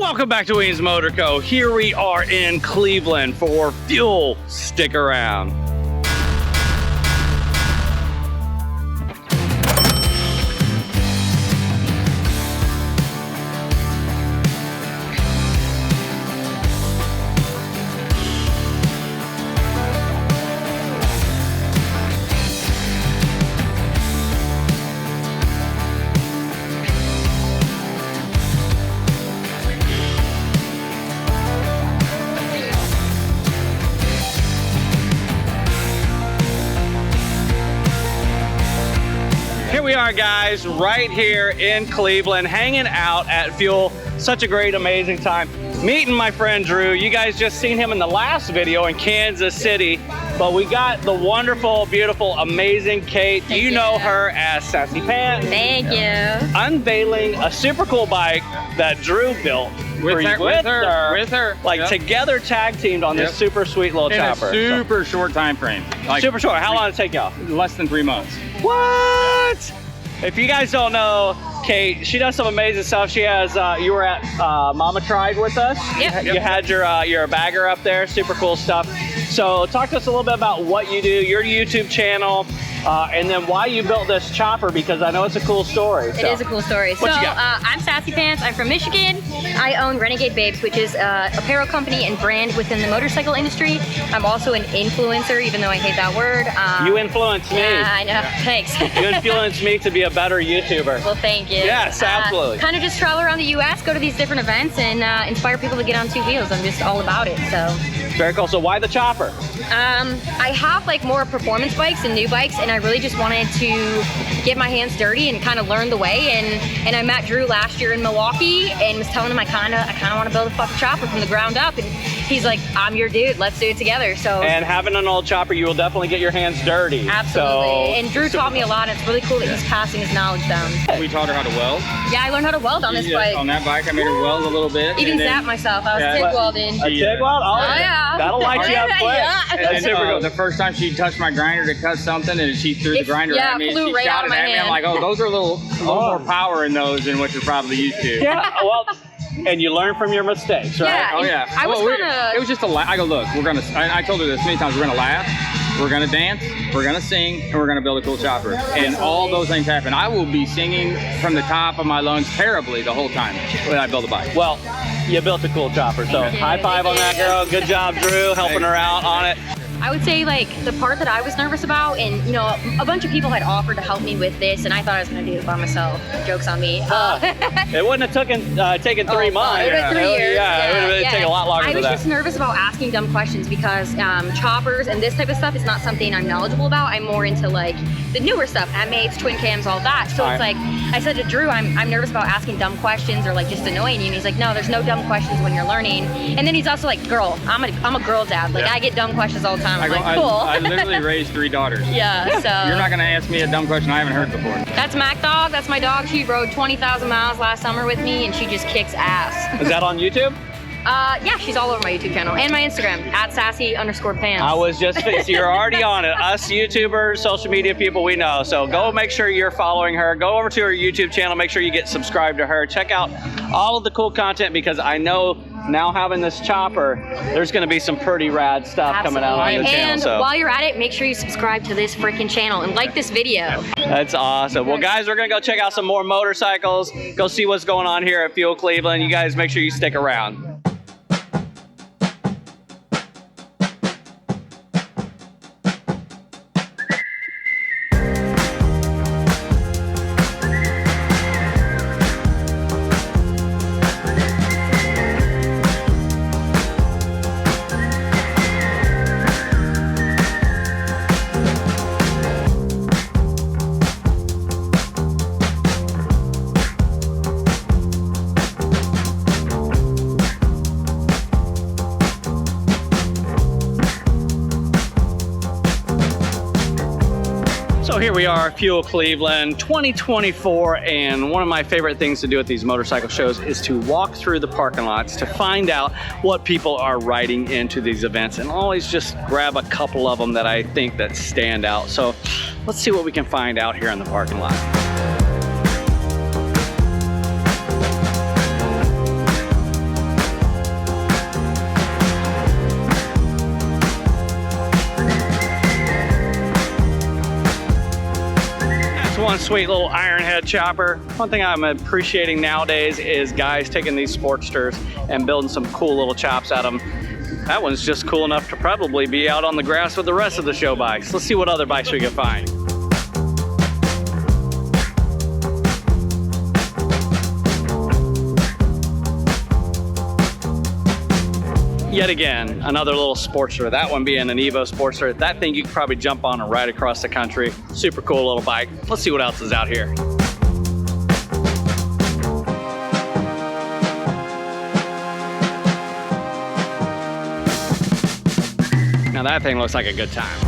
Welcome back to Weems Motor Co. Here we are in Cleveland for Fuel. Stick around. Here we are, guys, right here in Cleveland, hanging out at Fuel. Such a great, amazing time. Meeting my friend Drew. You guys just seen him in the last video in Kansas City, but we got the wonderful, beautiful, amazing Kate. You know her as Sassy Pants. Thank you. Unveiling a super cool bike that Drew built. With her. Like together tag teamed on this super sweet little chopper. In a super short time frame. Like super short. How long did it take y'all? Less than 3 months. What? If you guys don't know, Kate, she does some amazing stuff. She has, you were at Mama Tried with us. Yep. You had your bagger up there, super cool stuff. So talk to us a little bit about what you do, your YouTube channel, and then why you built this chopper, because I know it's a cool story. It is a cool story. What you got? I'm Sassy Pants. I'm from Michigan. I own Renegade Babes, which is an apparel company and brand within the motorcycle industry. I'm also an influencer, even though I hate that word. You influenced me. Yeah, I know. Thanks. You influenced me to be a better YouTuber. Well, thank you. Yes, absolutely. Kind of just travel around the U.S., go to these different events, and inspire people to get on two wheels. I'm just all about it. So. Very cool. So why the chopper? I have like more performance bikes and new bikes, and I really just wanted to get my hands dirty and kind of learn the way. And I met Drew last year in Milwaukee and was telling him I kind of want to build a fucking chopper from the ground up. And he's like, I'm your dude. Let's do it together. So. And having an old chopper, you will definitely get your hands dirty. Absolutely. So, and Drew taught me a lot. And it's really cool that he's passing his knowledge down. We taught her how to weld. Yeah, I learned how to weld on this bike. On that bike, I made her weld a little bit. Even zapped myself. I was TIG welding. A TIG weld? Oh, yeah. That'll light you up quick. Yeah. And then, the first time she touched my grinder to cut something, and she threw the grinder at me, and she right shot it at me. I'm like, oh, those are a little more power in those than what you're probably used to. Yeah, well, and you learn from your mistakes, right? Yeah, oh yeah. I was kinda... It was just a laugh. I go, look, I told her this many times, we're gonna laugh, we're gonna dance, we're gonna sing, and we're gonna build a cool chopper. And all those things happen. I will be singing from the top of my lungs terribly the whole time when I build a bike. Well, you built a cool chopper, so high five on that girl. Good job, Drew, helping her out on it. I would say like the part that I was nervous about, and you know, a bunch of people had offered to help me with this, and I thought I was gonna do it by myself. Joke's on me. It wouldn't have taken 3 months. It would have been 3 years. Yeah, it would have taken a lot longer than that. I was just nervous about asking dumb questions because choppers and this type of stuff is not something I'm knowledgeable about. I'm more into like the newer stuff, M8s, twin cams, all that. So it's like, I said to Drew, I'm nervous about asking dumb questions or like just annoying you. And he's like, no, there's no dumb questions when you're learning. And then he's also like, girl, I'm a girl dad. Like I get dumb questions all the time. I'm like, cool. I literally raised 3 daughters. Yeah, so. You're not gonna ask me a dumb question I haven't heard before. That's Mac Dog, that's my dog. She rode 20,000 miles last summer with me and she just kicks ass. Is that on YouTube? Yeah, she's all over my YouTube channel and my Instagram, @sassy_pants. I was just, so you're already on it. Us YouTubers, social media people, we know. So go make sure you're following her. Go over to her YouTube channel. Make sure you get subscribed to her. Check out all of the cool content because I know now having this chopper, there's going to be some pretty rad stuff coming out on the channel. And while you're at it, make sure you subscribe to this freaking channel and like this video. That's awesome. Well, guys, we're going to go check out some more motorcycles. Go see what's going on here at Fuel Cleveland. You guys make sure you stick around. So here we are, Fuel Cleveland 2024, and one of my favorite things to do at these motorcycle shows is to walk through the parking lots to find out what people are riding into these events, and always just grab a couple of them that I think that stand out. So let's see what we can find out here in the parking lot. one sweet little iron head chopper. One thing I'm appreciating nowadays is guys taking these Sportsters and building some cool little chops out of them. That one's just cool enough to probably be out on the grass with the rest of the show bikes. Let's see what other bikes we can find. Yet again, another little Sportster. That one being an Evo Sportster. That thing you could probably jump on and ride across the country. Super cool little bike. Let's see what else is out here. Now that thing looks like a good time.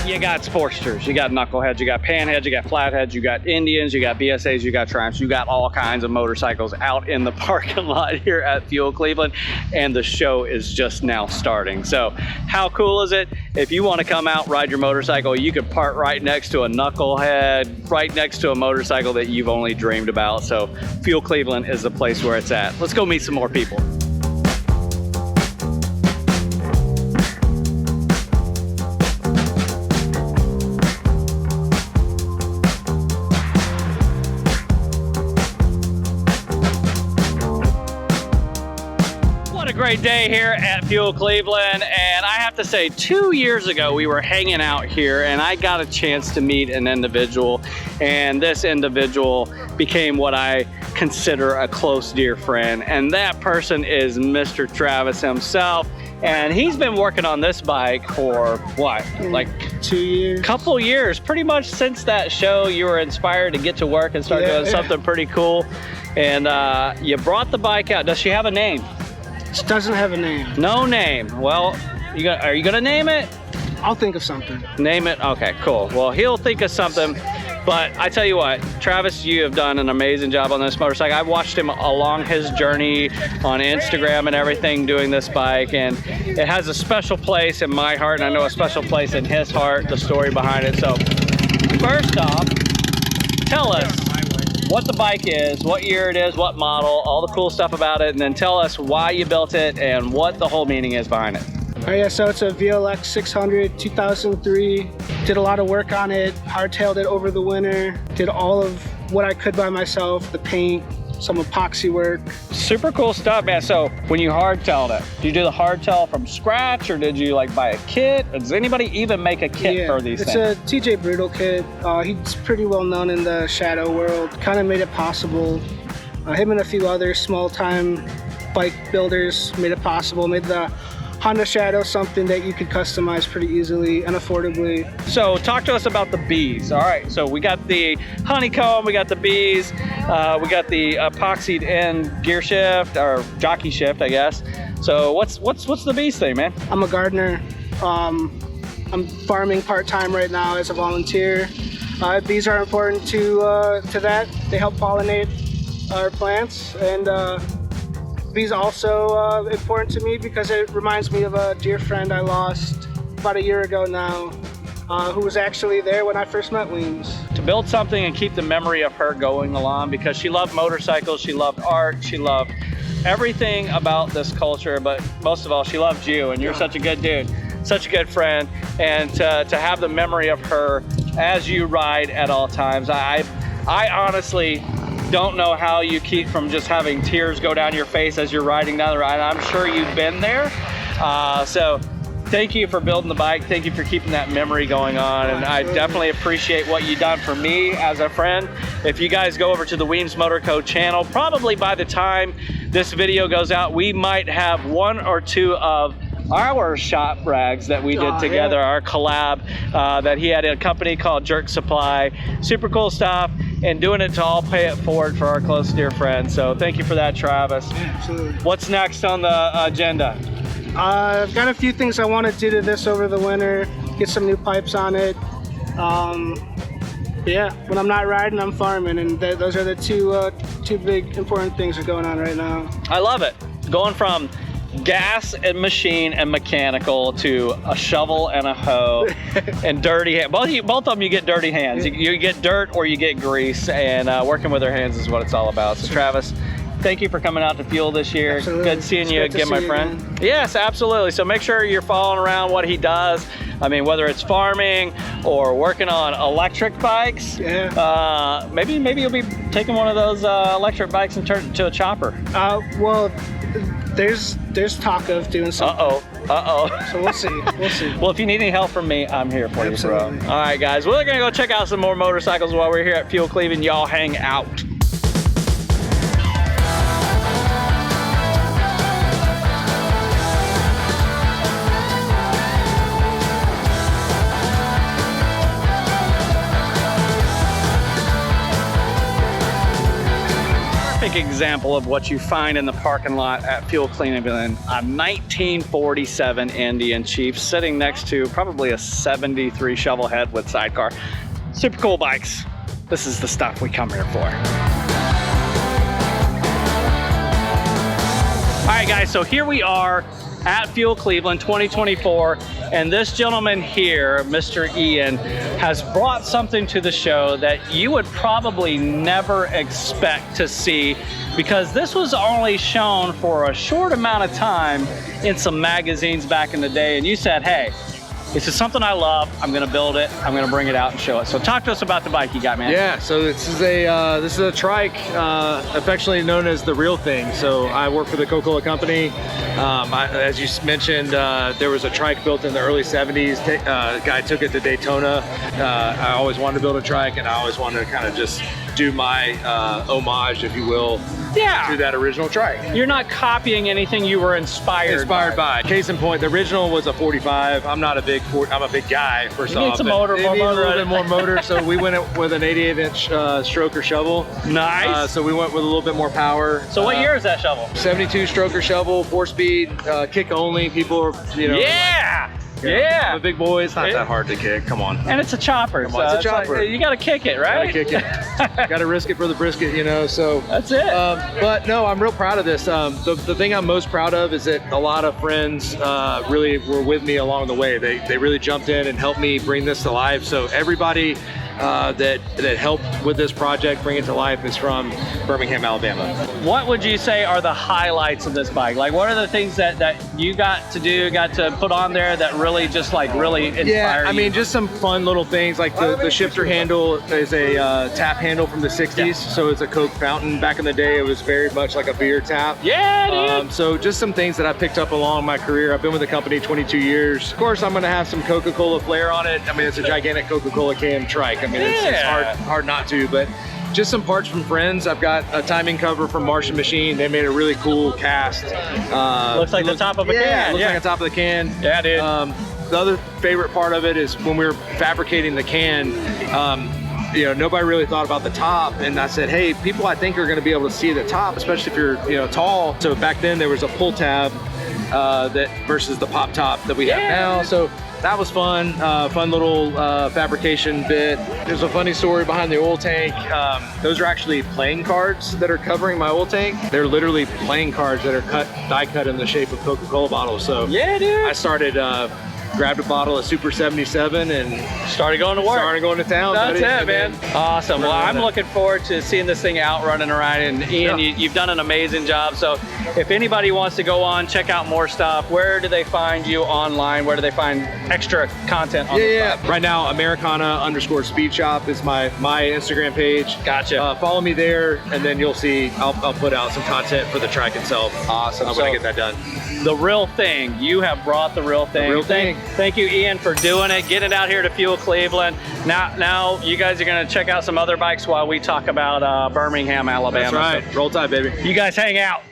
You got Sportsters, you got knuckleheads, you got panheads, you got flatheads, you got Indians, you got BSAs, you got Triumphs, you got all kinds of motorcycles out in the parking lot here at Fuel Cleveland, and the show is just now starting. So how cool is it? If you want to come out, ride your motorcycle, you could park right next to a knucklehead, right next to a motorcycle that you've only dreamed about. So Fuel Cleveland is the place where it's at. Let's go meet some more people. Great day here at Fuel Cleveland, and I have to say 2 years ago we were hanging out here and I got a chance to meet an individual, and this individual became what I consider a close dear friend, and that person is Mr. Travis himself. And he's been working on this bike for what, like 2 years? Couple years, pretty much since that show you were inspired to get to work and start doing something pretty cool. And you brought the bike out. Does she have a name? It doesn't have a name. No name. Well, are you gonna name it? I'll think of something. Name it? Okay, cool. Well, he'll think of something. But I tell you what, Travis, you have done an amazing job on this motorcycle. I've watched him along his journey on Instagram and everything doing this bike, and it has a special place in my heart, and I know a special place in his heart, the story behind it. So first off, tell us what the bike is, what year it is, what model, all the cool stuff about it, and then tell us why you built it and what the whole meaning is behind it. Oh yeah, so it's a VLX 600 2003. Did a lot of work on it, hardtailed it over the winter, did all of what I could by myself, the paint, some epoxy work. Super cool stuff, man. So when you hardtailed it, did you do the hardtail from scratch, or did you like buy a kit? Does anybody even make a kit for these things? It's a TJ Brutal kit. He's pretty well known in the shadow world. Kind of made it possible. Him and a few other small time bike builders made it possible, made the Honda Shadow something that you could customize pretty easily and affordably. So talk to us about the bees. All right, so we got the honeycomb, we got the bees, we got the epoxied end gear shift, or jockey shift, I guess. So what's the bees thing, man? I'm a gardener. I'm farming part-time right now as a volunteer. Bees are important to that. They help pollinate our plants, and bees also important to me because it reminds me of a dear friend I lost about a year ago now, who was actually there when I first met Weems. To build something and keep the memory of her going along, because she loved motorcycles, she loved art, she loved everything about this culture, but most of all, she loved you, and you're such a good dude, such a good friend, and to have the memory of her as you ride at all times. I honestly don't know how you keep from just having tears go down your face as you're riding down the ride. I'm sure you've been there. So thank you for building the bike. Thank you for keeping that memory going on. And I definitely appreciate what you've done for me as a friend. If you guys go over to the Weems Motor Co. channel, probably by the time this video goes out, we might have one or two of our shop rags that we did together, our collab that he had in a company called Jerk Supply. Super cool stuff, and doing it to all pay it forward for our close dear friends. So thank you for that, Travis. Absolutely. What's next on the agenda? I've got a few things I want to do to this over the winter. Get some new pipes on it. Yeah, when I'm not riding, I'm farming, and those are the two big important things that are going on right now. I love it. Going from gas and machine and mechanical to a shovel and a hoe and dirty hands. Both of them, you get dirty hands. You get dirt or you get grease, and working with our hands is what it's all about. So Travis, thank you for coming out to Fuel this year. Absolutely. Good seeing you again, my friend. Yes, absolutely. So make sure you're following around what he does. I mean, whether it's farming or working on electric bikes. Yeah. Maybe you'll be taking one of those electric bikes and turn it into a chopper. Well, there's talk of doing something. So we'll see. We'll see. Well, if you need any help from me, I'm here for Absolutely. you, bro. All right, guys. We're gonna go check out some more motorcycles while we're here at Fuel Cleveland. Y'all hang out. Example of what you find in the parking lot at Fuel Cleveland. A 1947 Indian Chief sitting next to probably a 73 Shovelhead with sidecar. Super cool bikes. This is the stuff we come here for. All right, guys, so here we are at Fuel Cleveland 2024, and this gentleman here, Mr. Ian, has brought something to the show that you would probably never expect to see, because this was only shown for a short amount of time in some magazines back in the day, and you said, hey, this is something I love. I'm gonna build it. I'm gonna bring it out and show it. So talk to us about the bike you got, man. Yeah, so this is a trike, affectionately known as the real thing. So I work for the Coca-Cola company. As you mentioned, there was a trike built in the early 70s. Guy took it to Daytona. I always wanted to build a trike, and I always wanted to kind of just do my homage, if you will, to that original trike. You're not copying anything, you were inspired by. Case in point, the original was a 45. I'm not a big I'm a big guy, first off. You need some motor, more motor. A little bit more motor, so we went with an 88-inch stroker shovel. Nice. So we went with a little bit more power. So what year is that shovel? 72 stroker shovel, 4-speed, kick only. People are, you know. Yeah. Yeah. I'm a big boy. It's not that hard to kick. Come on. And it's a chopper. Come on, So it's a chopper. Like, you got to kick it, right? Gotta kick it. Gotta risk it for the brisket, you know. So that's it. But no, I'm real proud of this. The thing I'm most proud of is that a lot of friends really were with me along the way. They really jumped in and helped me bring this to life. So everybody that helped with this project, bring it to life, is from Birmingham, Alabama. What would you say are the highlights of this bike? Like, what are the things that you got to put on there that really just really inspired you? I mean, just some fun little things, like the shifter handle is a tap handle from the 60s. So it's a Coke fountain. Back in the day, it was very much like a beer tap. Yeah, dude. So just some things that I picked up along my career. I've been with the company 22 years. Of course, I'm gonna have some Coca-Cola flair on it. I mean, it's a gigantic Coca-Cola can trike. I mean, it's hard not to, but just some parts from friends. I've got a timing cover from Martian Machine. They made a really cool cast. Looks like the top of a can. Looks like the top of the can. Yeah, dude. The other favorite part of it is when we were fabricating the can, you know, nobody really thought about the top, and I said, hey, people I think are going to be able to see the top, especially if you're, you know, tall. So back then there was a pull tab that versus the pop top that we have now. So that was fun. Fun little fabrication bit. There's a funny story behind the oil tank. Those are actually playing cards that are covering my oil tank. They're literally playing cards that are die cut in the shape of Coca-Cola bottles. So yeah, dude. I started, grabbed a bottle of Super 77 and started going to work. Started going to town. That's buddy. it, man. Awesome. Well, I'm looking forward to seeing this thing out running around. And Ian, you've done an amazing job. So if anybody wants to go on, check out more stuff, where do they find you online? Where do they find extra content on the site? Right now, Americana_Speed Shop is my Instagram page. Gotcha. Follow me there, and then you'll see I'll put out some content for the trike itself. Awesome. I'm gonna get that done. The real thing. You have brought the real thing. The real thing. Thank you, Ian, for doing it, getting it out here to Fuel Cleveland. Now you guys are going to check out some other bikes while we talk about Birmingham, Alabama. That's right. So, roll tide, baby. You guys hang out.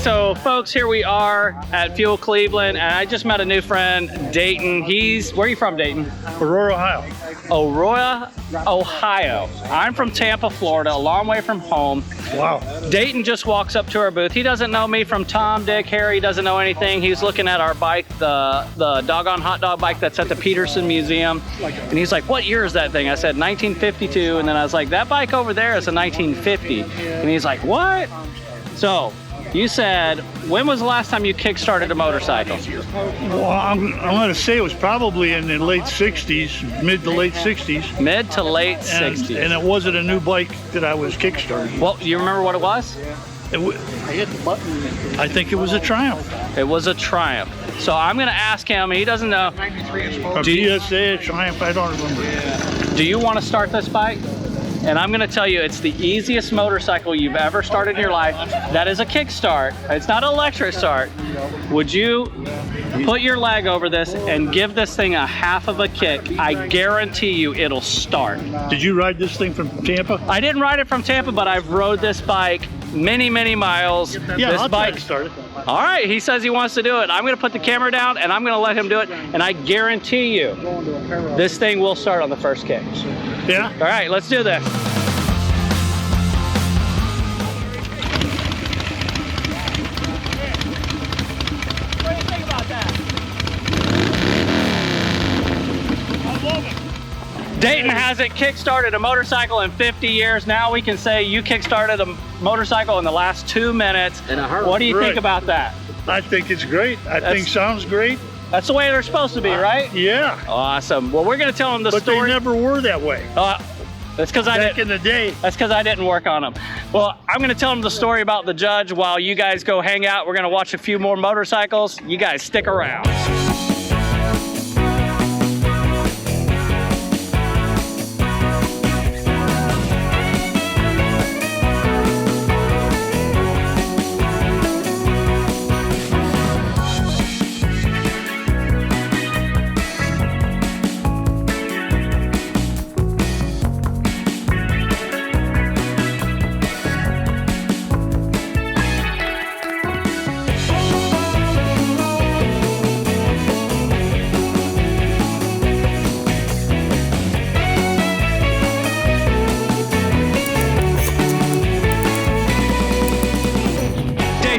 so folks, here we are at Fuel Cleveland, and I just met a new friend, Dayton. Where are you from, Dayton? Aurora, Ohio. Aurora, Ohio. I'm from Tampa, Florida, a long way from home. Wow. Dayton just walks up to our booth. He doesn't know me from Tom, Dick, Harry, he doesn't know anything. He's looking at our bike, the doggone hot dog bike that's at the Peterson Museum. And he's like, what year is that thing? I said 1952, and then I was like, that bike over there is a 1950. And he's like, what? So, you said, when was the last time you kick-started a motorcycle? Well, I'm going to say it was probably in the late 60s, mid to late 60s. Mid to late 60s. And it wasn't a new bike that I was kickstarting. Well, you remember what it was? I hit the button. I think it was a Triumph. It was a Triumph. So I'm going to ask him, he doesn't know. A PSA, a Triumph, I don't remember. Do you want to start this bike? And I'm gonna tell you, it's the easiest motorcycle you've ever started in your life. That is a kickstart. It's not an electric start. Would you put your leg over this and give this thing a half of a kick? I guarantee you it'll start. Did you ride this thing from Tampa? I didn't ride it from Tampa, but I've rode this bike many, many miles. Yeah, this I'll bike, try to start it. All right, he says he wants to do it. I'm gonna put the camera down and I'm gonna let him do it. And I guarantee you, this thing will start on the first kick. Yeah? All right, let's do this. What do you think about that? I love it. Dayton hasn't kick-started a motorcycle in 50 years. Now we can say you kick-started a motorcycle in the last 2 minutes. What do you think about that? I think it's great. I think sounds great. That's the way they're supposed to be, right? Yeah. Awesome. Well, we're gonna tell them the story. But they never were that way. That's because back in the day. That's because I didn't work on them. Well, I'm gonna tell them the story about the judge while you guys go hang out. We're gonna watch a few more motorcycles. You guys stick around.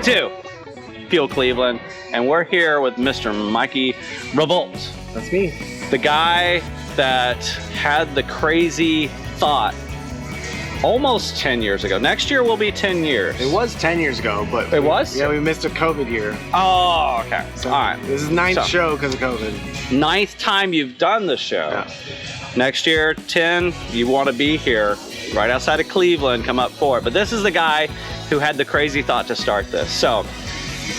Two, Fuel Cleveland, and we're here with Mr. Mikey Revolt. That's me. The guy that had the crazy thought almost 10 years ago. Next year will be 10 years. It was 10 years ago, but it was? Yeah, we missed a COVID year. Oh, okay. So all right. This is ninth show because of COVID. 9th time you've done the show. Yeah. Next year, 10, you want to be here right outside of Cleveland, come up for it. But this is the guy who had the crazy thought to start this. So,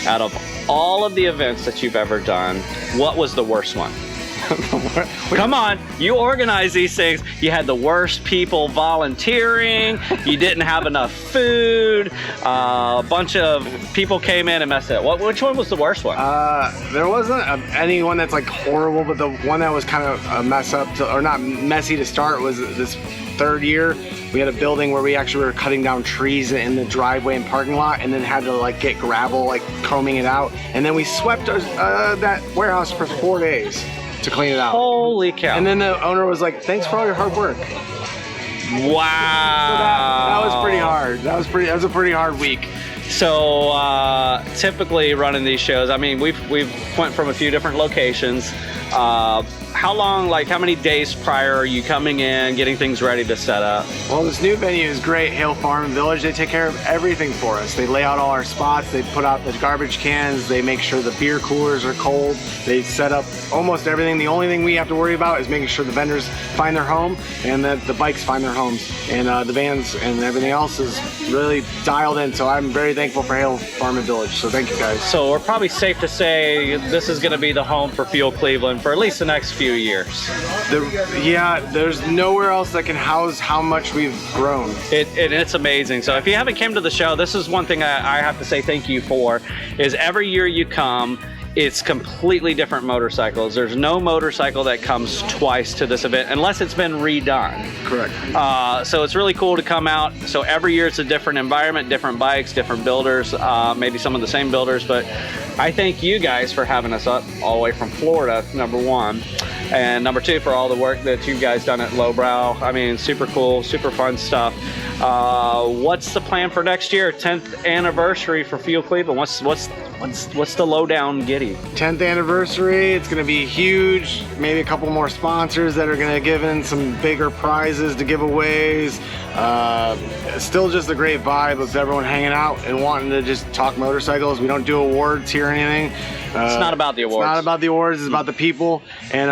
out of all of the events that you've ever done, what was the worst one? Come on, you organize these things. You had the worst people volunteering. You didn't have enough food. A bunch of people came in and messed it up. Which one was the worst one? There wasn't any one that's like horrible, but the one that was kind of a mess up, or not messy to start, was this third year. We had a building where we actually were cutting down trees in the driveway and parking lot, and then had to like get gravel, like combing it out, and then we swept that warehouse for 4 days to clean it out. Holy cow. And then the owner was like, thanks for all your hard work. Wow. So that was pretty hard. That was a pretty hard week. So typically running these shows, I mean, we've went from a few different locations. How long, like how many days prior are you coming in, getting things ready to set up? Well, this new venue is great, Hale Farm and Village. They take care of everything for us. They lay out all our spots, they put out the garbage cans, they make sure the beer coolers are cold, they set up almost everything. The only thing we have to worry about is making sure the vendors find their home and that the bikes find their homes. And the vans and everything else is really dialed in, so I'm very thankful for Hale Farm and Village, so thank you guys. So we're probably safe to say this is going to be the home for Fuel Cleveland for at least the next few years. Yeah, there's nowhere else that can house how much we've grown. It's amazing. So if you haven't came to the show, this is one thing I have to say thank you for, is every year you come, it's completely different motorcycles. There's no motorcycle that comes twice to this event unless it's been redone. Correct. So it's really cool to come out. So every year it's a different environment, different bikes, different builders, maybe some of the same builders, but I thank you guys for having us up all the way from Florida, number one. And number two, for all the work that you guys done at Lowbrow. I mean, super cool, super fun stuff. What's the plan for next year? 10th anniversary for Fuel Cleveland. What's the lowdown giddy? 10th anniversary, it's gonna be huge. Maybe a couple more sponsors that are gonna give in some bigger prizes to giveaways. Still just a great vibe of everyone hanging out and wanting to just talk motorcycles. We don't do awards here or anything. It's not about the awards. It's not about the awards, it's about the people. And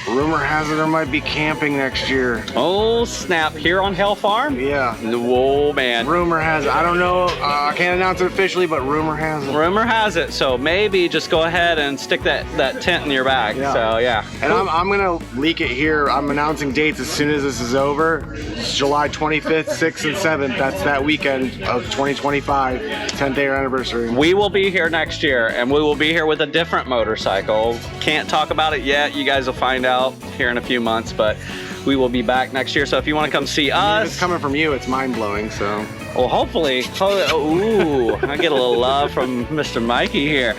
rumor has it there might be camping next year. Oh snap, here on Hell Farm? Yeah. Whoa, man. Rumor has it. I don't know, I can't announce it officially, but rumor has it. Rumor has it, so maybe just go ahead and stick that tent in your bag. Yeah. So yeah. And I'm gonna leak it here. I'm announcing dates as soon as this is over. It's July 25th, 6th, and 7th. That's that weekend of 2025, 10th year anniversary. We will be here next year, and we will be here with a different motorcycle. Can't talk about it yet. You guys will find out here in a few months, but we will be back next year. So if you want to come see us, if it's coming from you, it's mind blowing. So. Well, hopefully. Ooh, I get a little love from Mr. Mikey here.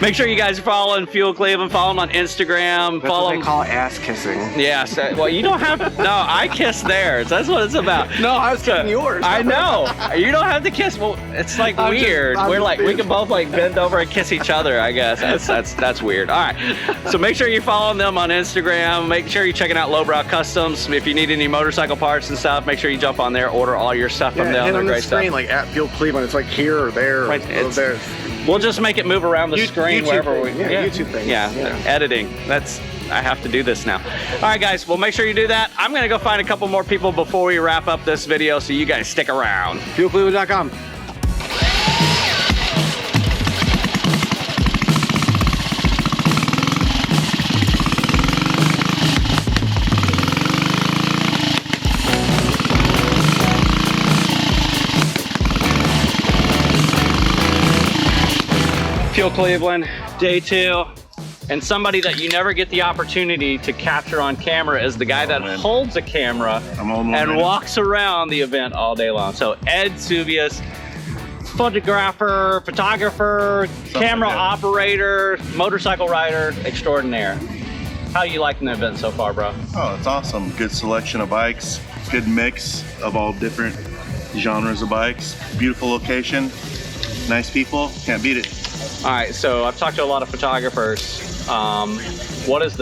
Make sure you guys are following Fuel Cleveland. Follow him on Instagram. That's follow what they call ass kissing. Yes. Well, you don't have to. No, I kiss theirs. That's what it's about. No, I was kissing yours. I know. You don't have to kiss. Well, it's like weird. We're like, we can both like bend over and kiss each other, I guess. That's weird. All right. So make sure you're following them on Instagram. Make sure you're checking out Lowbrow Customs. If you need any motorcycle parts and stuff, make sure you jump on there, order all your stuff from them. Hit on the great screen stuff. like at Fuel Cleveland. It's like here or there. Right, or there. We'll just make it move around the screen YouTube wherever thing. we. Yeah, YouTube thing. Yeah, editing. I have to do this now. All right, guys. Well, make sure you do that. I'm gonna go find a couple more people before we wrap up this video, so you guys stick around. FuelCleveland.com. Fuel Cleveland, day 2. And somebody that you never get the opportunity to capture on camera is the guy that holds a camera and walks around the event all day long. So Ed Subius, photographer, camera operator, motorcycle rider extraordinaire. How are you liking the event so far, bro? Oh, it's awesome. Good selection of bikes, good mix of all different genres of bikes. Beautiful location, nice people, can't beat it. All right, so I've talked to a lot of photographers. What is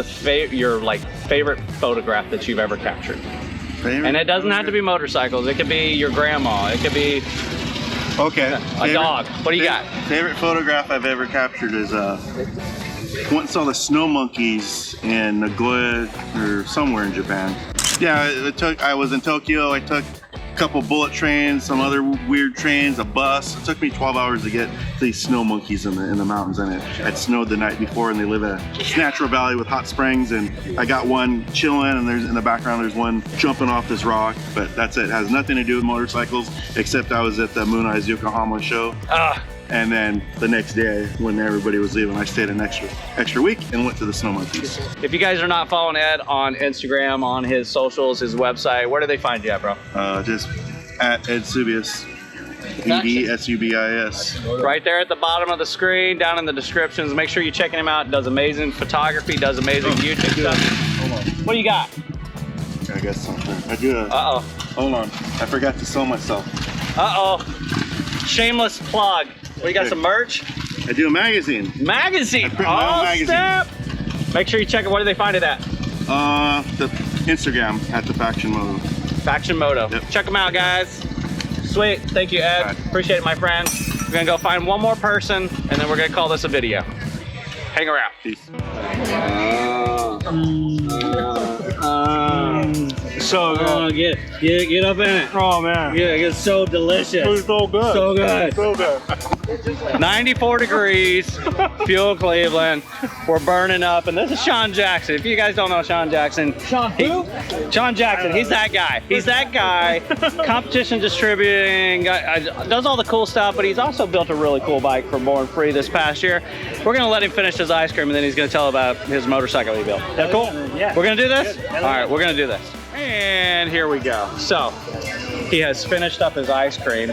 your favorite photograph that you've ever captured? And it doesn't have to be motorcycles. It could be your grandma. It could be a dog. What do you got? Favorite photograph I've ever captured is once saw the snow monkeys in Nagoya or somewhere in Japan. Yeah, I was in Tokyo. I took a couple bullet trains, some other weird trains, a bus. It took me 12 hours to get these snow monkeys in the mountains, and it had snowed the night before, and they live in a natural valley with hot springs, and I got one chilling, and there's in the background there's one jumping off this rock, but that's it. It has nothing to do with motorcycles, except I was at the Moon Eyes Yokohama show. And then the next day, when everybody was leaving, I stayed an extra week and went to the snow monkeys. If you guys are not following Ed on Instagram, on his socials, his website, where do they find you at, bro? Just at Ed Subius, EDSUBIS. Right there at the bottom of the screen, down in the descriptions. Make sure you're checking him out. Does amazing photography, does amazing YouTube stuff. Hold on. What do you got? I got something. I do. Uh-oh. Hold on. I forgot to sell myself. Uh-oh. Shameless plug. What, you got some merch? I do a magazine. Magazine? I print my own magazine. Snap. Make sure you check it. Where do they find it at? The Instagram at the Faction Moto. Faction Moto. Yep. Check them out, guys. Sweet. Thank you, Ed. Right. Appreciate it, my friend. We're going to go find one more person, and then we're going to call this a video. Hang around. Peace. So good. Get up in it. Oh man. Yeah, it's so delicious. It's so good. So good. So good. 94 degrees, Fuel Cleveland. We're burning up, and this is Sean Jackson. If you guys don't know Sean Jackson, Sean Jackson, he's that guy. He's that guy. Competition distributing, does all the cool stuff, but he's also built a really cool bike for Born Free this past year. We're gonna let him finish his ice cream, and then he's gonna tell about his motorcycle he built. Is that cool? Yeah. We're gonna do this? All right, we're gonna do this. And here we go. So, he has finished up his ice cream.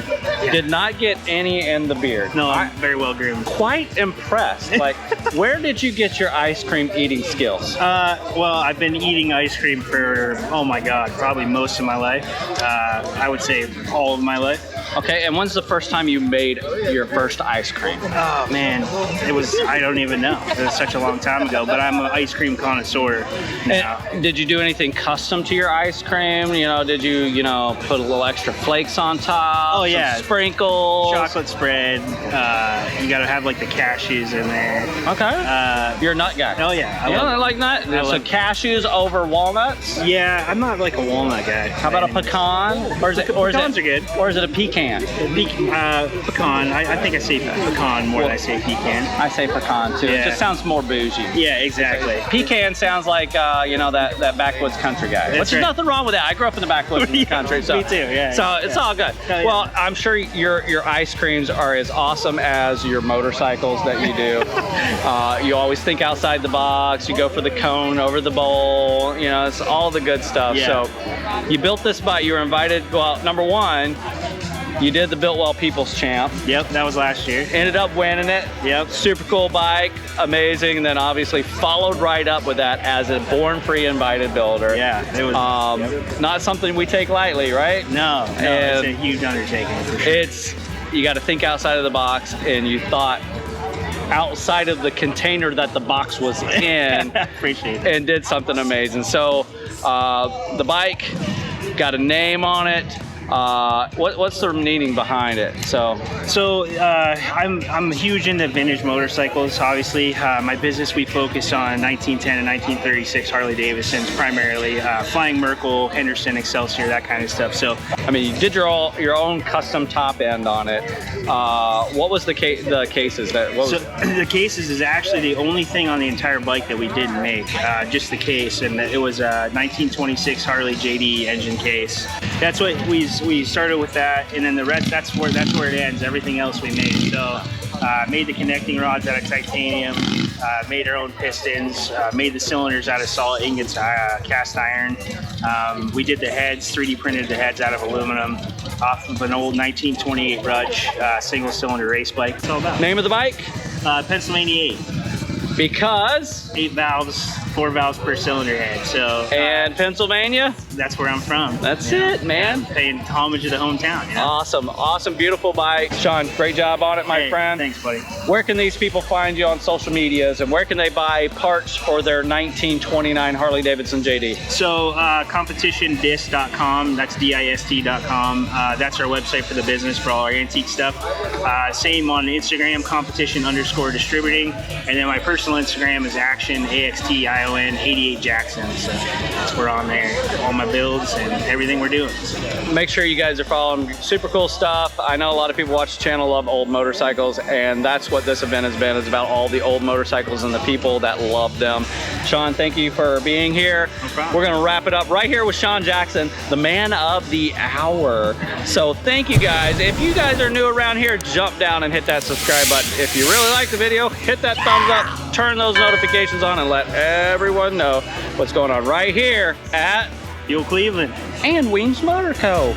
Did not get any in the beard. No, I'm very well groomed. Quite impressed. Like, where did you get your ice cream eating skills? Well, I've been eating ice cream for, oh my God, probably most of my life. I would say all of my life. Okay, and when's the first time you made your first ice cream? Oh man, it was, I don't even know. It was such a long time ago, but I'm an ice cream connoisseur now. And did you do anything custom to your ice cream? You know, did you, put a little extra flakes on top? Oh yeah. Some sprinkles? Chocolate spread. You gotta have like the cashews in there. Okay. You're a nut guy. Oh yeah. I like nut. So cashews over walnuts? Yeah, I'm not like a walnut guy. How about a pecan? Or is it, Pecans are good. Or is it a pecan? Pecan. I think I say pecan more than I say pecan. I say pecan too. Yeah. It just sounds more bougie. Yeah, exactly. Pecan sounds like that backwoods country guy. Which is nothing wrong with that. I grew up in the backwoods of the country, so me too. Yeah. So it's all good. Yeah. Well, I'm sure your ice creams are as awesome as your motorcycles that you do. You always think outside the box. You go for the cone over the bowl. It's all the good stuff. Yeah. So you built this bike. You were invited. Well, number one, you did the Built Well People's Champ. Yep, that was last year. Ended up winning it. Yep. Super cool bike, amazing. And then obviously followed right up with that as a Born Free invited builder. Yeah, it was not something we take lightly, right? No, it's a huge undertaking for sure. You got to think outside of the box, and you thought outside of the container that the box was in. Appreciate it. And did something amazing. So the bike got a name on it. What's the meaning behind it? So I'm huge into vintage motorcycles. Obviously, my business, we focus on 1910 and 1936 Harley Davidsons primarily, Flying Merkle, Henderson, Excelsior, that kind of stuff. So I mean, you did your own custom top end on it. What was the cases that? The cases is actually the only thing on the entire bike that we didn't make, just the case, and it was a 1926 Harley JD engine case. That's what we started with that, and then the rest, that's where it ends. Everything else we made. So made the connecting rods out of titanium, made our own pistons, made the cylinders out of solid ingots, cast iron. We did the heads, 3D printed the heads out of aluminum off of an old 1928 Rudge single cylinder race bike. It's all about. Name of the bike? Pennsylvania 8. Because 8 valves, 4 valves per cylinder head. So and Pennsylvania? That's where I'm from. That's it, man. Paying homage to the hometown. Yeah. Awesome, beautiful bike. Sean, great job on it, my friend. Thanks, buddy. Where can these people find you on social medias, and where can they buy parts for their 1929 Harley Davidson JD? So competitiondist.com, that's DIST.com. That's our website for the business for all our antique stuff. Same on Instagram, competition_distributing, and then my personal Instagram is action AXTION 88 Jackson. So we're on there, all my builds and everything we're doing. So make sure you guys are following super cool stuff. I know a lot of people watch the channel love old motorcycles, and that's what this event has been. It's about all the old motorcycles and the people that love them. Sean, thank you for being here. No problem. We're gonna wrap it up right here with Sean Jackson, the man of the hour. So thank you guys. If you guys are new around here, jump down and hit that subscribe button. If you really like the video, hit that thumbs up, turn those notifications on, and let everyone know what's going on right here at Fuel Cleveland and Weems Motor Co.